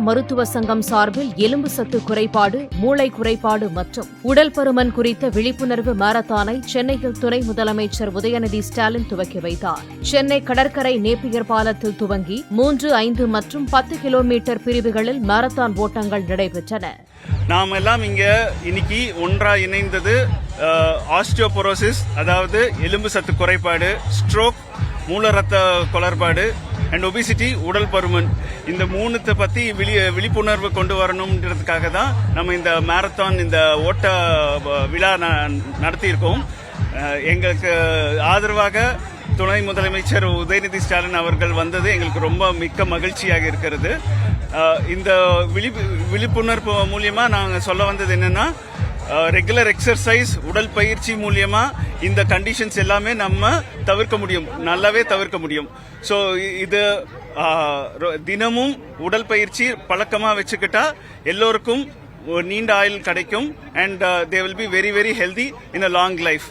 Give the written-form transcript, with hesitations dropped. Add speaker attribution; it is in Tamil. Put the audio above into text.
Speaker 1: மருத்துவ சங்கம் சார்பில் எலும்பு சத்து குறைபாடு, மூளை குறைபாடு மற்றும் உடல் பருமன் குறித்த விழிப்புணர்வு மாரத்தானை சென்னையில் துணை முதலமைச்சர் உதயநிதி ஸ்டாலின் துவக்கி வைத்தார். சென்னை கடற்கரை நேப்பியர் பாலத்தில் துவங்கி 3, 5 மற்றும் 10 கிலோமீட்டர் பிரிவுகளில் மாரத்தான் ஓட்டங்கள் நடைபெற்றன.
Speaker 2: நாம் எல்லாம் இங்க இன்னைக்கு ஒன்றா இணைந்தது ஆஸ்டியோபோரோசிஸ், அதாவது எலும்பு சத்து குறைபாடு, ஸ்ட்ரோக், மூல ரத்த குளறுபாடு அண்ட் ஒபிசிட்டி, உடல் பருமன். இந்த மூணுத்தை பத்தி விழிப்புணர்வு கொண்டு வரணும்ன்றதுக்காக தான் நம்ம இந்த மாரத்தான், இந்த ஓட்ட விழா நடத்தியிருக்கோம். எங்களுக்கு ஆதரவாக துணை முதலமைச்சர் உதயநிதி ஸ்டாலின் அவர்கள் வந்தது எங்களுக்கு ரொம்ப மிக்க மகிழ்ச்சியாக இருக்கிறது. இந்த விழிப்புணர்வு மூலியமா நாங்கள் சொல்ல வந்தது என்னன்னா, ரெகுலர் எக்ஸசைஸ், உடல் பயிற்சி மூலியமா இந்த கண்டிஷன்ஸ் எல்லாமே நம்ம தவிர்க்க முடியும், நல்லாவே தவிர்க்க முடியும். ஸோ இது தினமும் உடல் பயிற்சி பழக்கமா வச்சுக்கிட்டா எல்லோருக்கும் நீண்ட ஆயுள் கிடைக்கும். And they will be very very healthy in a long life.